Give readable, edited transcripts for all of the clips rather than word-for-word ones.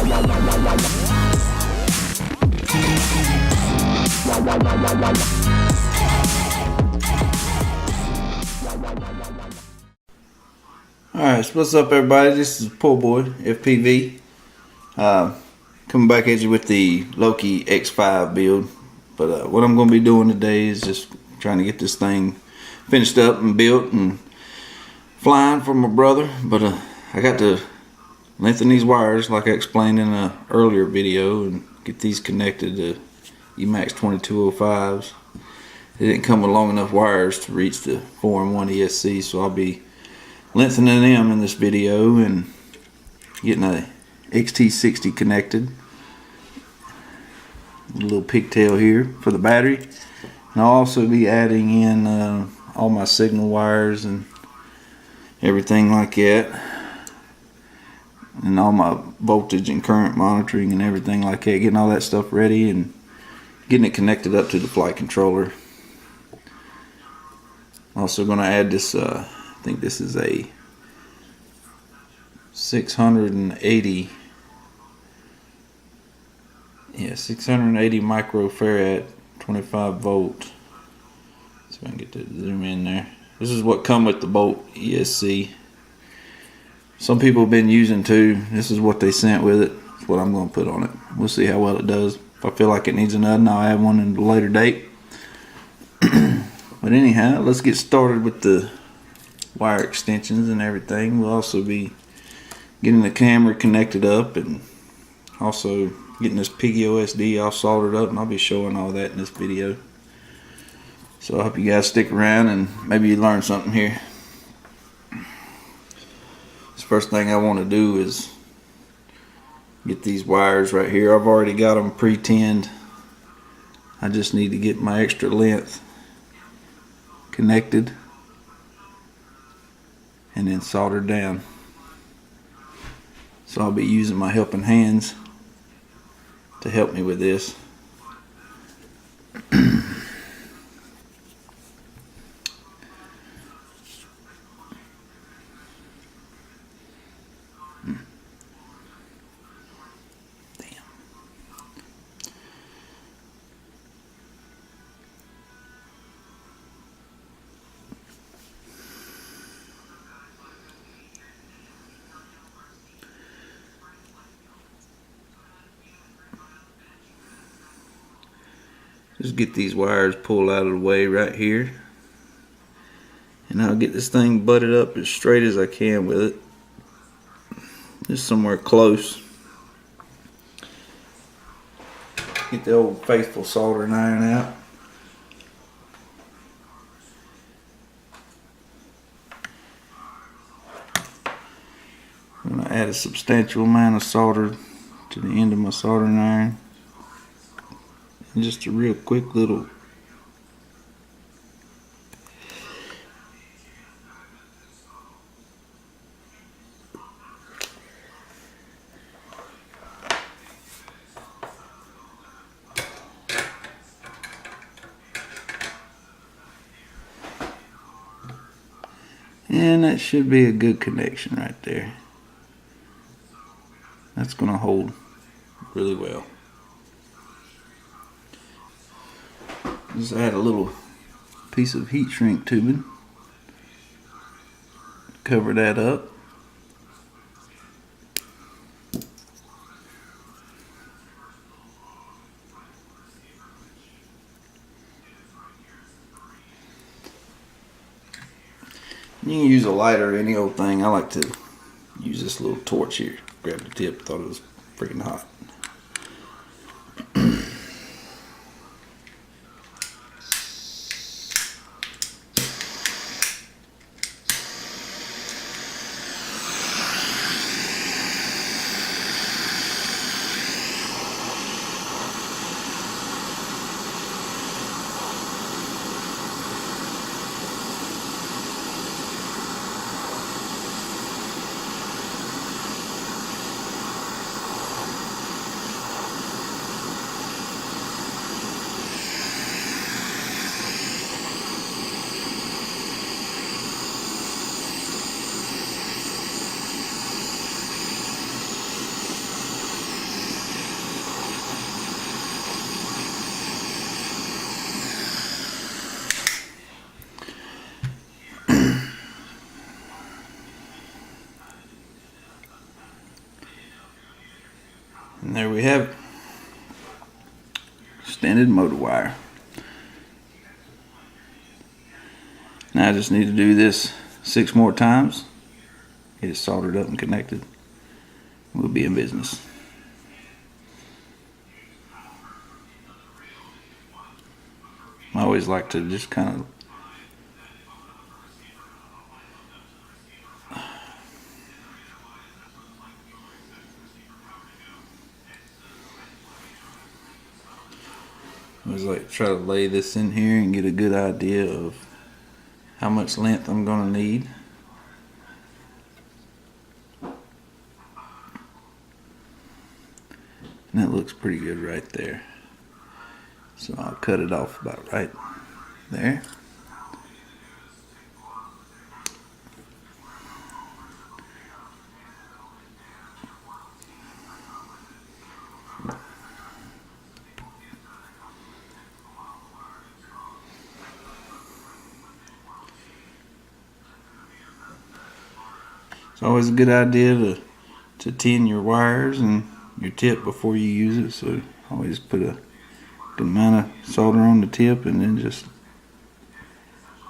Alright, so what's up everybody, this is Poor Boy, FPV, coming back at you with the Loki X5 build. But what I'm going to be doing today is just trying to get this thing finished up and built and flying for my brother. But I got to lengthen these wires like I explained in an earlier video and get these connected to Emax 2205s. It didn't come with long enough wires to reach the 4-in-1 ESC, so I'll be lengthening them in this video and getting a XT60 connected. A little pigtail here for the battery. And I'll also be adding in all my signal wires and everything like that. And all my voltage and current monitoring and everything like that. Getting all that stuff ready and getting it connected up to the flight controller. Also going to add this I think this is a 680 microfarad 25 volt. So I can get to zoom in there. This is what come with the bolt ESC. Some people have been using too. This is what they sent with it. That's what I'm going to put on it. We'll see how well it does. If I feel like it needs another, I'll add one at a later date. But anyhow, let's get started with the wire extensions and everything. We'll also be getting the camera connected up and also getting this Mw Osd all soldered up, and I'll be showing all that in this video. So I hope you guys stick around and maybe you learn something here. The first thing I want to do is get these wires right here. I've already got them pre-tinned. I just need to get my extra length connected and then soldered down. So I'll be using my helping hands to help me with this. Just get these wires pulled out of the way right here, and I'll get this thing butted up as straight as I can with it, just somewhere close. Get the old faithful soldering iron out. I'm going to add a substantial amount of solder to the end of my soldering iron. And just a real quick little and that should be a good connection right there. That's going to hold really well. Just add a little piece of heat shrink tubing, cover that up. You can use a lighter or any old thing. I like to use this little torch here. Grab the tip, thought it was freaking hot. And there we have it. Extended motor wire. Now I just need to do this 6 more times. Get it soldered up and connected. We'll be in business. I always like to just kind of try to lay this in here and get a good idea of how much length I'm going to need. And that looks pretty good right there. So I'll cut it off about right there. It's always a good idea to tin your wires and your tip before you use it. So always put a good amount of solder on the tip and then just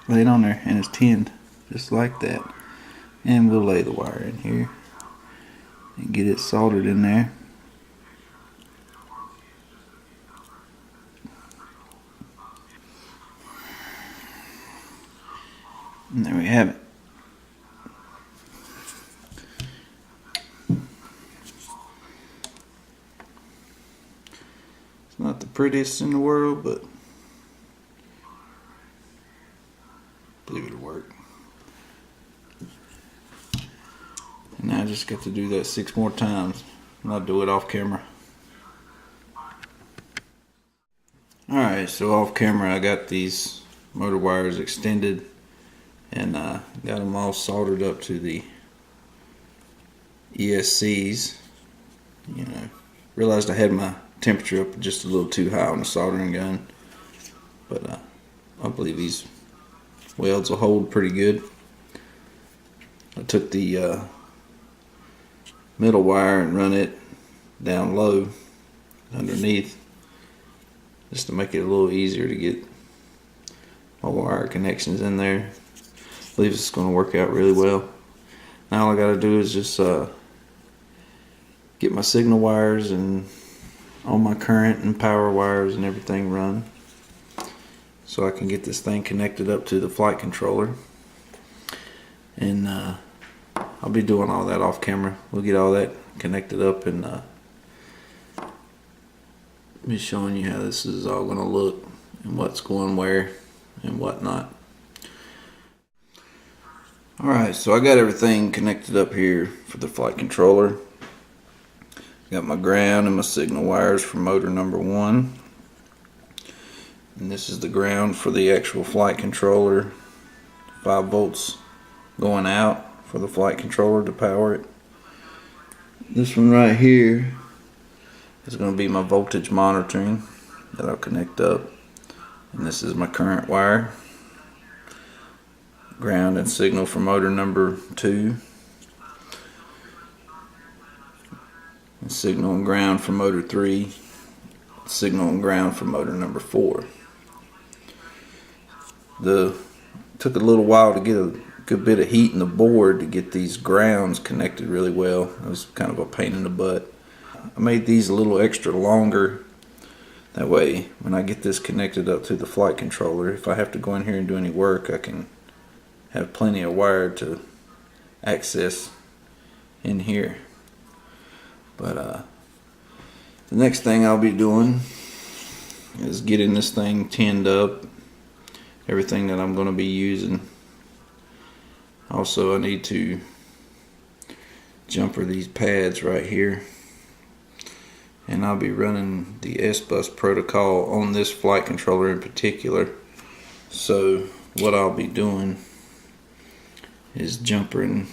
lay it on there, and it's tinned just like that. And we'll lay the wire in here and get it soldered in there. And there we have it. It's not the prettiest in the world, but I believe it'll work. And now I just got to do that 6 more times, and I'll do it off camera. Alright, so off camera I got these motor wires extended and got them all soldered up to the ESCs. You know, realized I had my temperature up just a little too high on the soldering gun, but I believe these welds will hold pretty good. I took the middle wire and run it down low underneath just to make it a little easier to get my wire connections in there. I believe it's going to work out really well. Now all I got to do is just get my signal wires and all my current and power wires and everything run, so I can get this thing connected up to the flight controller. And I'll be doing all that off camera. We'll get all that connected up and be showing you how this is all going to look and what's going where and whatnot. Alright, so I got everything connected up here for the flight controller. Got my ground and my signal wires for motor number 1. And this is the ground for the actual flight controller. 5 volts going out for the flight controller to power it. This one right here is going to be my voltage monitoring that I'll connect up. And this is my current wire. Ground and signal for motor number 2. And signal and ground for motor 3. Signal and ground for motor number 4. Took a little while to get a good bit of heat in the board to get these grounds connected really well. It was kind of a pain in the butt. I made these a little extra longer. That way, when I get this connected up to the flight controller, if I have to go in here and do any work, I can have plenty of wire to access in here. But the next thing I'll be doing is getting this thing tinned up, everything that I'm going to be using. Also, I need to jumper these pads right here, and I'll be running the S-Bus protocol on this flight controller in particular. So what I'll be doing is jumpering.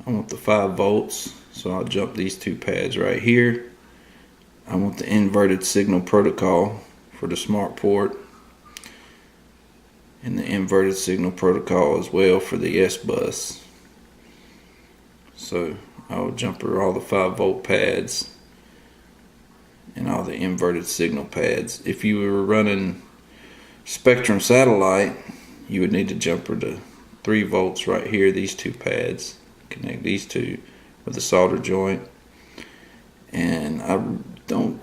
I want the 5 volts, so I'll jump these 2 pads right here. I want the inverted signal protocol for the smart port, and the inverted signal protocol as well for the S-Bus. So I'll jumper all the 5-volt pads and all the inverted signal pads. If you were running Spectrum satellite, you would need to jumper to 3 volts right here, these 2 pads. Connect these 2 with a solder joint. And I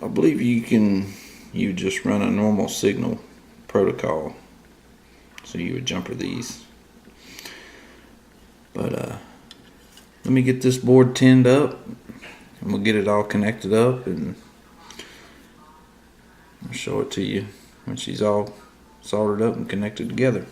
believe you just run a normal signal protocol. So you would jumper these. But let me get this board tinned up, and we'll get it all connected up, and I'll show it to you when she's all soldered up and connected together.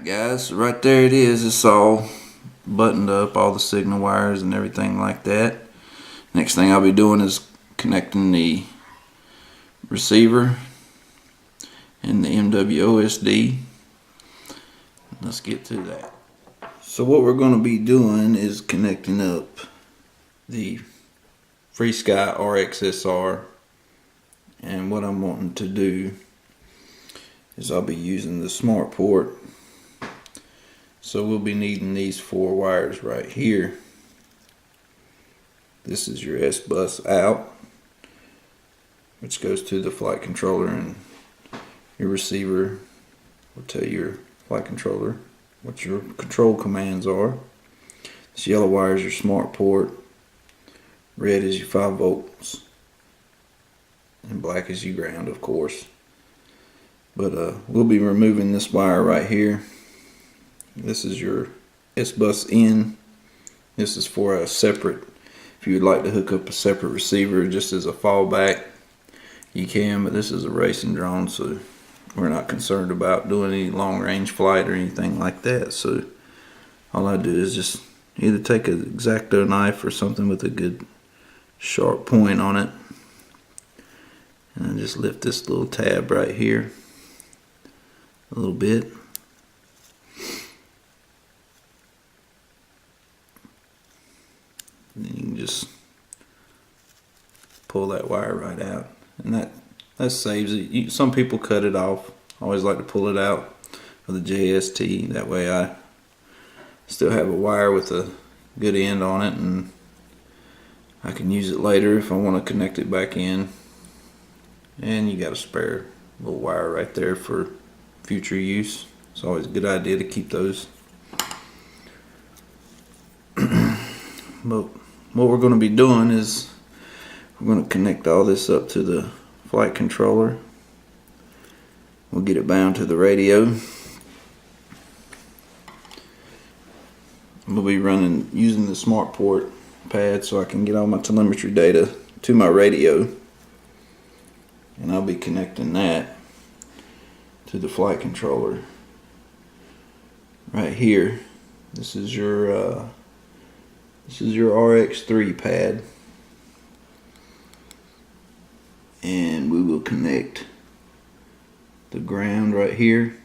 guys, so right there it is. It's all buttoned up, all the signal wires and everything like that. Next thing I'll be doing is connecting the receiver and the Mw Osd. Let's get to that. So what we're going to be doing is connecting up the FreeSky RXSR, and what I'm wanting to do is I'll be using the smart port. So we'll be needing these 4 wires right here. This is your S bus out, which goes to the flight controller, and your receiver will tell your flight controller what your control commands are. This yellow wire is your smart port, red is your 5 volts, and black is your ground, of course. But we'll be removing this wire right here. This is your S bus in. This is for a separate, if you would like to hook up a separate receiver just as a fallback, you can, but this is a racing drone, so we're not concerned about doing any long range flight or anything like that. So all I do is just either take an X-Acto knife or something with a good sharp point on it, and I just lift this little tab right here a little bit. And then you can just pull that wire right out, and that saves it. Some people cut it off. I always like to pull it out with a JST. That way I still have a wire with a good end on it, and I can use it later if I want to connect it back in. And you got a spare little wire right there for future use. It's always a good idea to keep those. But what we're going to be doing is we're going to connect all this up to the flight controller. We'll get it bound to the radio. We'll be using the smart port pad so I can get all my telemetry data to my radio, and I'll be connecting that to the flight controller right here. This is your RX3 pad, and we will connect the ground right here,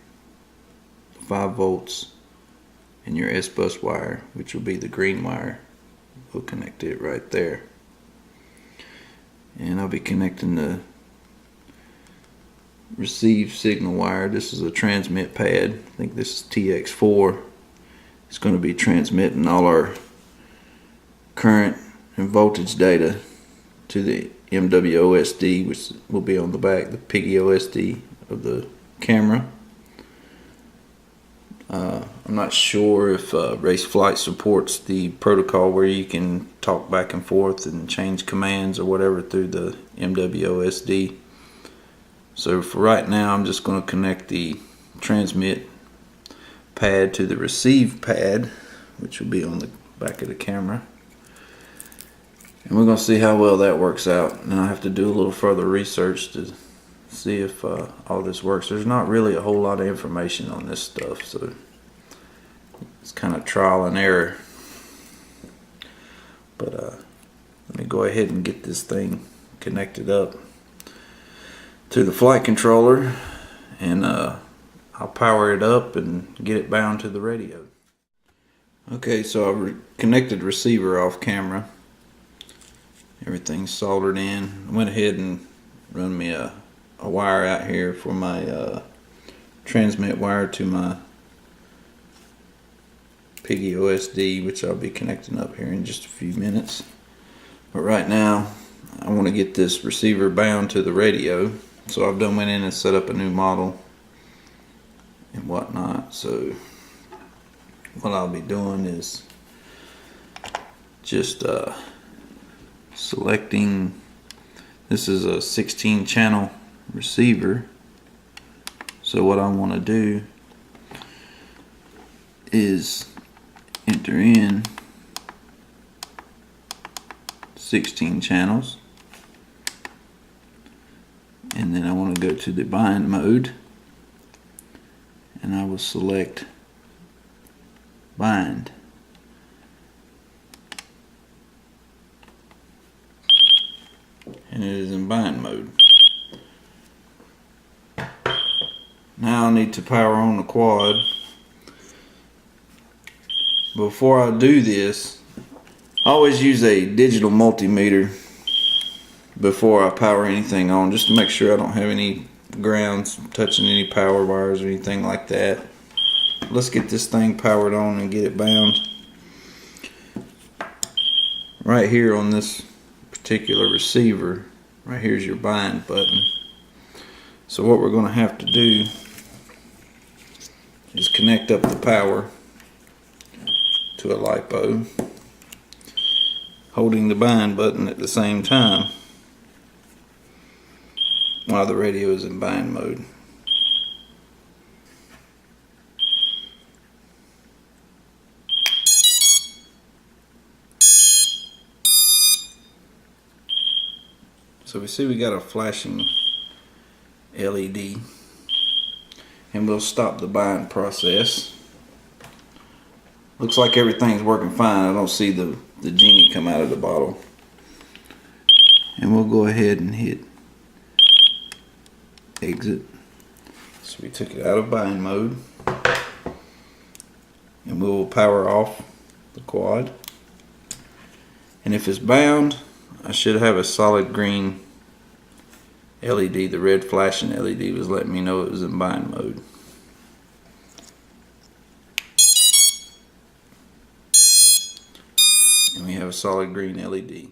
5 volts, and your S bus wire, which will be the green wire. We'll connect it right there, and I'll be connecting the receive signal wire. This is a transmit pad. I think this is TX4. It's going to be transmitting all our current and voltage data to the Mw Osd, which will be on the back, the Piggy OSD of the camera. I'm not sure if Race Flight supports the protocol where you can talk back and forth and change commands or whatever through the Mw Osd. So for right now, I'm just going to connect the transmit pad to the receive pad, which will be on the back of the camera. And we're going to see how well that works out. And I have to do a little further research to see if all this works. There's not really a whole lot of information on this stuff, so it's kind of trial and error. But let me go ahead and get this thing connected up to the flight controller, and I'll power it up and get it bound to the radio. Okay, so I've connected the receiver off camera. Everything's soldered in. I went ahead and run me a wire out here for my transmit wire to my Piggy OSD, which I'll be connecting up here in just a few minutes. But right now, I want to get this receiver bound to the radio. So I've went in and set up a new model and whatnot. So what I'll be doing is just selecting. This is a 16 channel receiver. So what I want to do is enter in 16 channels, and then I want to go to the bind mode, and I will select bind. And it is in bind mode. Now I need to power on the quad. Before I do this, I always use a digital multimeter before I power anything on, just to make sure I don't have any grounds touching any power wires or anything like that. Let's get this thing powered on and get it bound. Right here on this particular receiver, right here's your bind button. So what we're going to have to do is connect up the power to a LiPo, holding the bind button at the same time while the radio is in bind mode. So we see we got a flashing LED, and we'll stop the bind process. Looks like everything's working fine. I don't see the genie come out of the bottle. And we'll go ahead and hit exit. So we took it out of bind mode, and we will power off the quad. And if it's bound, I should have a solid green LED. The red flashing LED was letting me know it was in bind mode. And we have a solid green LED.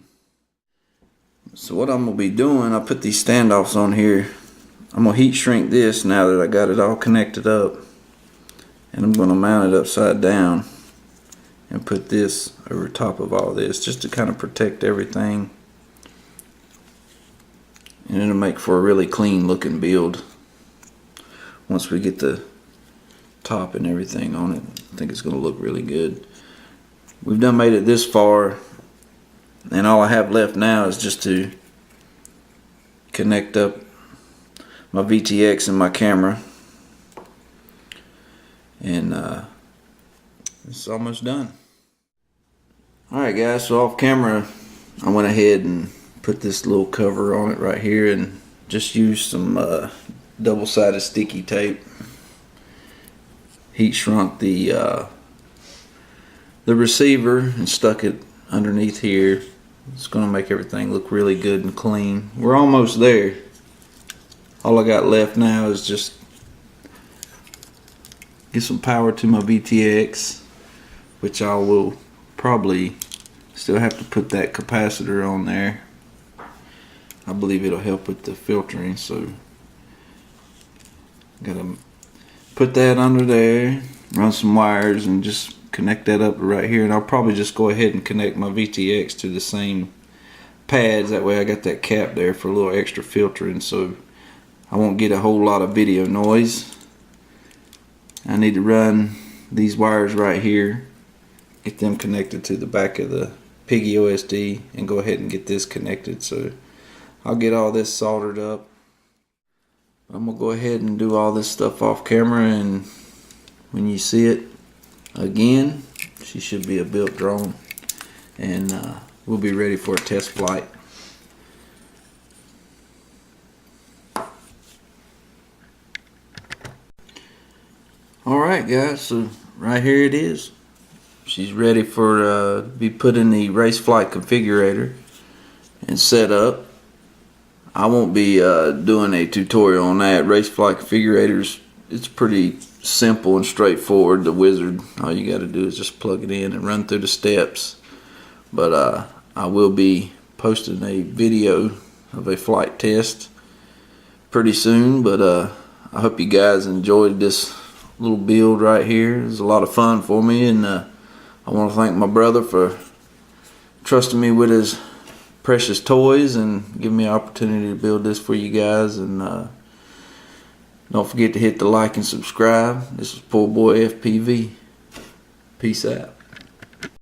So what I'm going to be doing, I put these standoffs on here. I'm going to heat shrink this now that I got it all connected up. And I'm going to mount it upside down and put this over top of all this just to kind of protect everything. And it'll make for a really clean looking build once we get the top and everything on it. I think it's going to look really good. We've done made it this far, and all I have left now is just to connect up my VTX and my camera, and it's almost done. Alright guys, so off camera I went ahead and put this little cover on it right here and just used some double-sided sticky tape. Heat shrunk the receiver and stuck it underneath here. It's going to make everything look really good and clean. We're almost there. All I got left now is just get some power to my VTX, which I will probably still have to put that capacitor on there. I believe it'll help with the filtering, so gotta put that under there, run some wires, and just connect that up right here. And I'll probably just go ahead and connect my VTX to the same pads. That way I got that cap there for a little extra filtering, so I won't get a whole lot of video noise. I need to run these wires right here, get them connected to the back of the Mw Osd, and go ahead and get this connected. So I'll get all this soldered up. I'm gonna go ahead and do all this stuff off camera, and when you see it again, she should be a built drone, and we'll be ready for a test flight. Alright guys, so right here it is. She's ready for be put in the race flight configurator and set up. I won't be doing a tutorial on that. Race flight configurators, it's pretty simple and straightforward. The wizard, all you got to do is just plug it in and run through the steps. But I will be posting a video of a flight test pretty soon. But I hope you guys enjoyed this little build right here. It was a lot of fun for me, and I want to thank my brother for trusting me with his precious toys and giving me an opportunity to build this for you guys. And don't forget to hit the like and subscribe. This is Poor Boy FPV. Peace out.